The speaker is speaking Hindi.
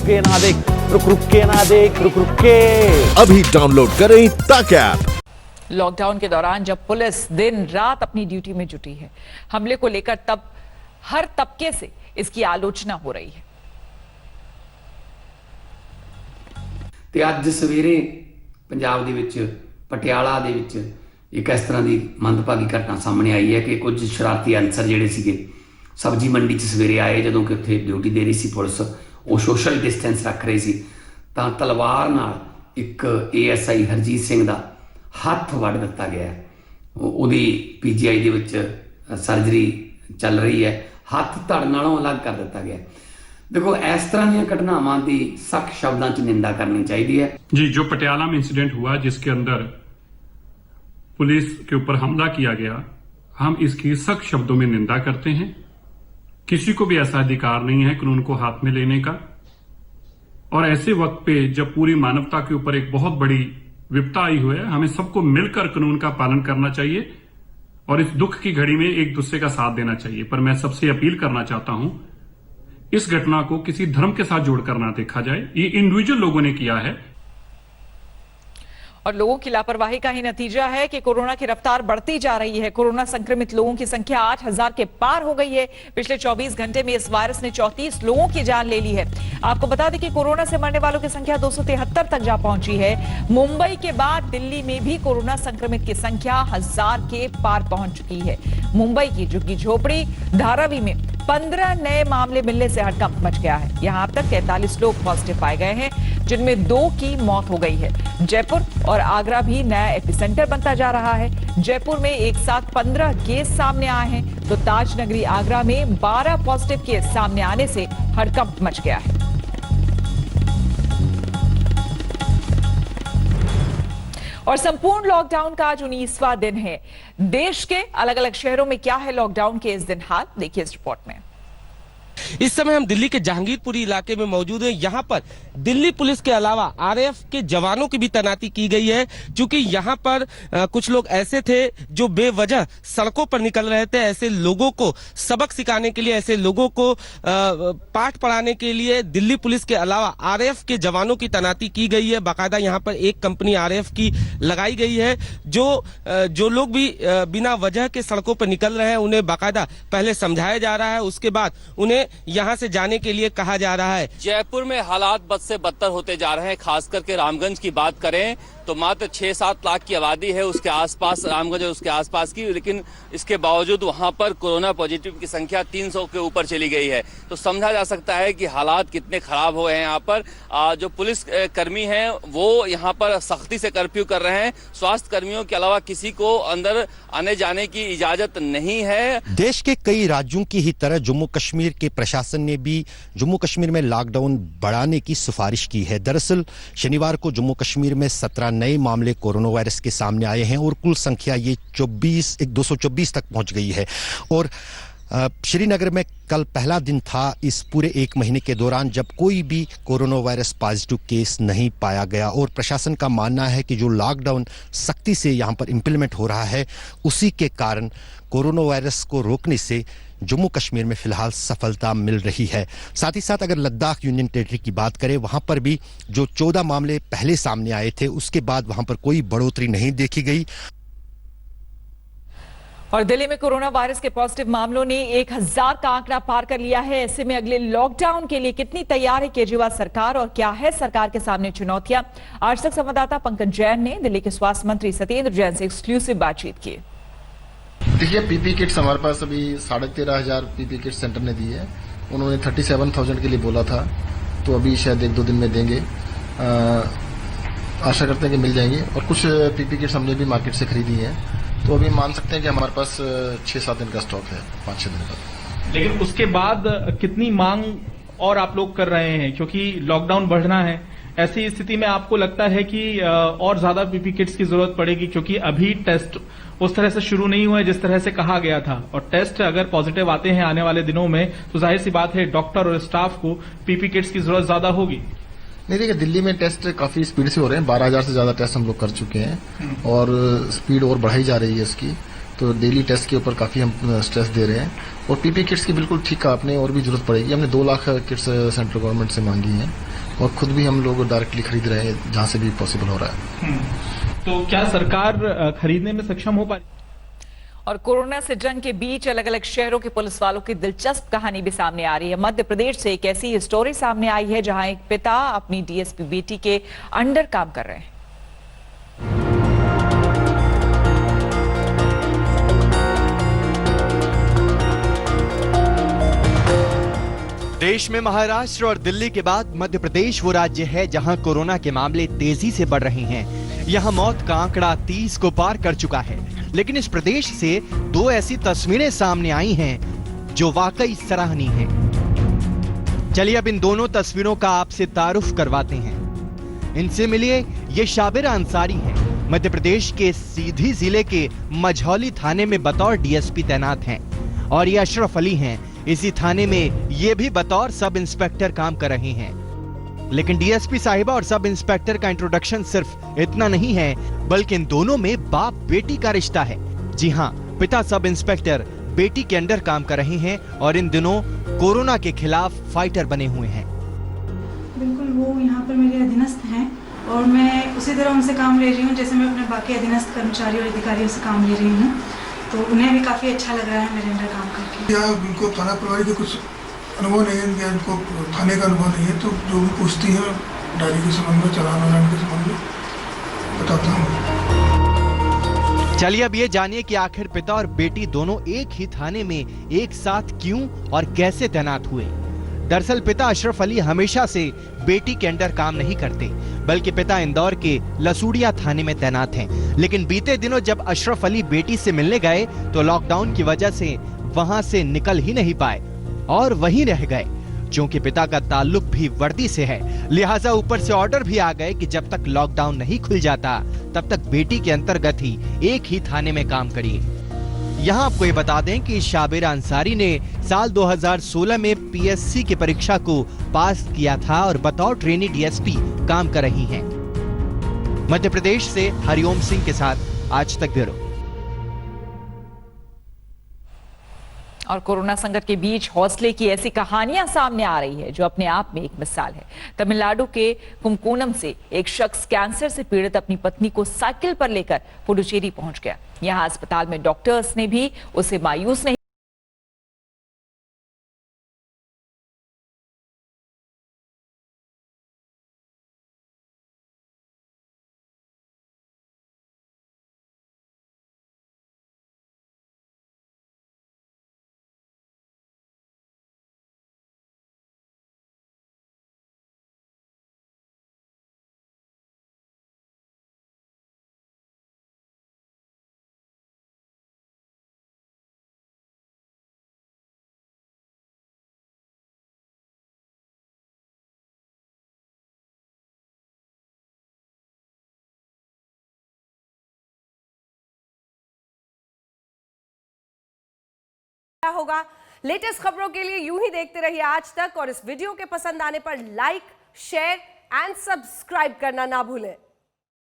के ना देख, रुक के ना देख, रुक के। अभी डाउनलोड करें तक ऐप। लॉकडाउन के दौरान जब पुलिस दिन रात अपनी ड्यूटी में जुटी है, हमले को लेकर तब हर तबके से इसकी आलोचना हो रही है। ਤੇ ਅੱਜ ਸਵੇਰੇ ਪੰਜਾਬ ਦੇ ਵਿੱਚ ਪਟਿਆਲਾ ਦੇ ਵਿੱਚ ਇੱਕ ਇਸ ਤਰ੍ਹਾਂ ਦੀ ਮੰਦਭਾਗੀ ਘਟਨਾ ਸਾਹਮਣੇ ਆਈ ਹੈ ਕਿ ਕੁਝ ਸ਼ਰਾਰਤੀ ਅਨਸਰ ਜਿਹੜੇ ਸੀਗੇ ਸਬਜ਼ੀ ਮੰਡੀ 'ਚ ਸਵੇਰੇ ਆਏ, ਜਦੋਂ ਕਿ ਉੱਥੇ ਡਿਊਟੀ ਦੇ ਰਹੀ ਸੀ ਪੁਲਿਸ, ਉਹ ਸੋਸ਼ਲ ਡਿਸਟੈਂਸ ਰੱਖ ਰਹੀ ਸੀ, ਤਾਂ ਤਲਵਾਰ ਨਾਲ ਇੱਕ ASI ਹਰਜੀਤ ਸਿੰਘ ਦਾ ਹੱਥ ਵੱਢ ਦਿੱਤਾ ਗਿਆ। ਉਹਦੀ PGI ਦੇ ਵਿੱਚ ਸਰਜਰੀ ਚੱਲ ਰਹੀ ਹੈ, ਹੱਥ ਧੜ ਨਾਲੋਂ ਅਲੱਗ ਕਰ ਦਿੱਤਾ ਗਿਆ। देखो, इस तरह दी घटनावां दी सख्त शब्दों च निंदा करनी चाहिए है जी। जो पटियाला में इंसिडेंट हुआ जिसके अंदर पुलिस के ऊपर हमला किया गया, हम इसकी सख्त शब्दों में निंदा करते हैं। किसी को भी ऐसा अधिकार नहीं है कानून को हाथ में लेने का, और ऐसे वक्त पे जब पूरी मानवता के ऊपर एक बहुत बड़ी विपदा आई हुई है, हमें सबको मिलकर कानून का पालन करना चाहिए और इस दुख की घड़ी में एक दूसरे का साथ देना चाहिए। पर मैं सबसे अपील करना चाहता हूं, इस घटना को किसी धर्म के साथ जोड़कर ना देखा जाए। ये इंडिविजुअल लोगों ने किया है और लोगों की लापरवाही का ही नतीजा है कि कोरोना की रफ्तार बढ़ती जा रही है। कोरोना संक्रमित लोगों की संख्या 8000 के पार हो गई है। पिछले 24 घंटे में इस वायरस ने 34 लोगों की जान ले ली है। आपको बता दें कि कोरोना से मरने वालों की संख्या 273 तक जा पहुंची है। मुंबई के बाद दिल्ली में भी कोरोना संक्रमित की संख्या 1000 के पार पहुंच चुकी है। मुंबई की झुग्गी झोपड़ी धारावी में 15 नए मामले मिलने से हड़कंप मच गया है। यहां अब तक 43 लोग पॉजिटिव पाए गए हैं, जिनमें 2 की मौत हो गई है। जयपुर और आगरा भी नया एपिसेंटर बनता जा रहा है। जयपुर में एक साथ 15 केस सामने आए हैं, तो ताज नगरी आगरा में 12 पॉजिटिव केस सामने आने से हड़कंप मच गया है। और संपूर्ण लॉकडाउन का आज 19वां दिन है। देश के अलग अलग शहरों में क्या है लॉकडाउन के इस दिन हाल, देखिए इस रिपोर्ट में। इस समय हम दिल्ली के जहांगीरपुरी इलाके में मौजूद हैं। यहाँ पर दिल्ली पुलिस के अलावा RAF के जवानों की भी तैनाती की गई है, क्योंकि यहाँ पर कुछ लोग ऐसे थे जो बेवजह सड़कों पर निकल रहे थे। ऐसे लोगों को सबक सिखाने के लिए, ऐसे लोगों को पाठ पढ़ाने के लिए दिल्ली पुलिस के अलावा RAF के जवानों की तैनाती की गई है। बाकायदा यहाँ पर एक कंपनी RAF की लगाई गई है। जो लोग भी बिना वजह के सड़कों पर निकल रहे हैं, उन्हें बाकायदा पहले समझाया जा रहा है, उसके बाद उन्हें यहाँ से जाने के लिए कहा जा रहा है। जयपुर में हालात बद से बदतर होते जा रहे हैं। खास करके रामगंज की बात करें तो मात्र 6-7 लाख की आबादी है उसके आसपास, रामगंज और उसके आसपास की, लेकिन इसके बावजूद वहां पर कोरोना पॉजिटिव की संख्या 300 के ऊपर चली गई है। तो समझा जा सकता है कि हालात कितने खराब हो गए हैं। यहाँ पर जो पुलिस कर्मी हैं वो यहाँ पर सख्ती से कर्फ्यू कर रहे हैं। स्वास्थ्य कर्मियों के अलावा किसी को अंदर आने जाने की इजाजत नहीं है। देश के कई राज्यों की ही तरह जम्मू कश्मीर के प्रशासन ने भी जम्मू कश्मीर में लॉकडाउन बढ़ाने की सिफारिश की है। दरअसल शनिवार को जम्मू कश्मीर में 17 नए मामले कोरोना वायरस के सामने आए हैं और कुल संख्या ये 224 तक पहुंच गई है। और श्रीनगर में कल पहला दिन था इस पूरे 1 महीने के दौरान जब कोई भी कोरोना वायरस पॉजिटिव केस नहीं पाया गया। और प्रशासन का मानना है कि जो लॉकडाउन सख्ती से यहाँ पर इम्प्लीमेंट हो रहा है, उसी के कारण कोरोना वायरस को रोकने से जम्मू कश्मीर में फिलहाल सफलता मिल रही है। साथ ही साथ अगर लद्दाख यूनियन टेरिटरी की बात करें, वहां पर भी जो 14 मामले पहले सामने आए थे, उसके बाद वहां पर कोई बढ़ोतरी नहीं देखी गई। और दिल्ली में कोरोना वायरस के पॉजिटिव मामलों ने 1000 का आंकड़ा पार कर लिया है। ऐसे में अगले लॉकडाउन के लिए कितनी तैयार है केजरीवाल सरकार और क्या है सरकार के सामने चुनौतियां? आज तक संवाददाता पंकज जैन ने दिल्ली के स्वास्थ्य मंत्री सत्येंद्र जैन से एक्सक्लूसिव बातचीत की। देखिए, पीपी किट्स हमारे पास अभी 13,500 पीपी किट सेंटर ने दी है। उन्होंने 37,000 के लिए बोला था, तो अभी शायद 1-2 दिन में देंगे। आशा करते हैं कि मिल जाएंगे। और कुछ पीपी किट्स हमने भी मार्केट से खरीदी है, तो अभी मान सकते हैं कि हमारे पास 6-7 दिन का स्टॉक है, 5-6 दिन का। लेकिन उसके बाद कितनी मांग और आप लोग कर रहे हैं, क्योंकि लॉकडाउन बढ़ना है, ऐसी स्थिति में आपको लगता है कि और ज्यादा पीपी किट्स की जरूरत पड़ेगी? क्योंकि अभी टेस्ट उस तरह से शुरू नहीं हुआ है जिस तरह से कहा गया था, और टेस्ट अगर पॉजिटिव आते हैं आने वाले दिनों में तो जाहिर सी बात है डॉक्टर और स्टाफ को पीपी किट्स की जरूरत ज्यादा होगी। नहीं, देखिए, दिल्ली में टेस्ट काफी स्पीड से हो रहे हैं। 12,000 से ज्यादा टेस्ट हम लोग कर चुके हैं और स्पीड और बढ़ाई जा रही है इसकी। तो डेली टेस्ट के ऊपर काफ़ी हम स्ट्रेस दे रहे हैं। और पीपी किट्स की बिल्कुल ठीक कहा आपने, और भी जरूरत पड़ेगी। हमने 2 लाख किट्स सेंट्रल गवर्नमेंट से मांगी हैं और खुद भी हम लोग डायरेक्टली खरीद रहे हैं जहां से भी पॉसिबल हो रहा है। तो क्या सरकार खरीदने में सक्षम हो पा रही? और कोरोना से जंग के बीच अलग अलग शहरों के पुलिस वालों की दिलचस्प कहानी भी सामने आ रही है। मध्य प्रदेश से एक ऐसी स्टोरी सामने आई है जहां एक पिता अपनी डीएसपी बेटी के अंडर काम कर रहे हैं। देश में महाराष्ट्र और दिल्ली के बाद मध्य प्रदेश वो राज्य है जहां कोरोना के मामले तेजी से बढ़ रहे हैं। यहां मौत का आंकड़ा 30 को पार कर चुका है। लेकिन इस प्रदेश से 2 ऐसी तस्वीरें सामने आई हैं जो वाकई सराहनीय हैं। चलिए अब इन दोनों तस्वीरों का आपसे तारुफ करवाते हैं। इनसे मिलिए, ये शाबिर अंसारी हैं। मध्य प्रदेश के सीधी जिले के मझौली थाने में बतौर डीएसपी तैनात हैं। और ये अशरफ अली हैं, इसी थाने में ये भी बतौर सब इंस्पेक्टर काम कर रहे हैं। लेकिन डीएसपी साहिबा और सब इंस्पेक्टर का इंट्रोडक्शन सिर्फ इतना नहीं है, बल्कि इन दोनों में बाप बेटी का रिश्ता है। जी हाँ, पिता सब इंस्पेक्टर बेटी के अंडर काम कर रहे हैं और इन दिनों कोरोना के खिलाफ फाइटर बने हुए हैं। बिल्कुल, वो यहाँ पर मेरे अधीनस्थ हैं और मैं उसी तरह उनसे काम ले रही हूँ जैसे मैं अपने बाकी अधीनस्थ कर्मचारी और अधिकारियों से काम ले रही हूँ। तो उन्हें भी काफ़ी अच्छा लग रहा है मेरे अंडर काम करके। या उनको थाना प्रभारी के कुछ अनुभव नहीं है, या इनको थाने का अनुभव नहीं है, तो जो भी पूछती है डायरी के संबंध में, चालान वालान के संबंध में बताता हूँ। चलिए अब ये जानिए कि आखिर पिता और बेटी दोनों एक ही थाने में एक साथ क्यों और कैसे तैनात हुए। दरअसल पिता अशरफ अली हमेशा से बेटी के अंडर काम नहीं करते, बल्कि पिता इंदौर के लसूड़िया थाने में तैनात हैं। लेकिन बीते दिनों जब अशरफ अली बेटी से मिलने गए तो लॉकडाउन की वजह से वहां से निकल ही नहीं पाए और वहीं रह गए। क्योंकि पिता का ताल्लुक भी वर्दी से है, लिहाजा ऊपर से ऑर्डर भी आ गए कि जब तक लॉकडाउन नहीं खुल जाता तब तक बेटी के अंतर्गत ही एक ही थाने में काम करिए। यहाँ आपको ये बता दें कि शाबिर अंसारी ने साल 2016 में पीएससी की परीक्षा को पास किया था और बतौर ट्रेनी डीएसपी काम कर रही हैं। मध्य प्रदेश से हरिओम सिंह के साथ आज तक ब्यूरो। और कोरोना संकट के बीच हौसले की ऐसी कहानियां सामने आ रही है जो अपने आप में एक मिसाल है। तमिलनाडु के कुमकोणम से एक शख्स कैंसर से पीड़ित अपनी पत्नी को साइकिल पर लेकर पुडुचेरी पहुंच गया। यहां अस्पताल में डॉक्टर्स ने भी उसे मायूस नहीं होगा। लेटेस्ट खबरों के लिए यूं ही देखते रहिए आज तक और इस वीडियो के पसंद आने पर लाइक, शेयर एंड सब्सक्राइब करना ना भूलें।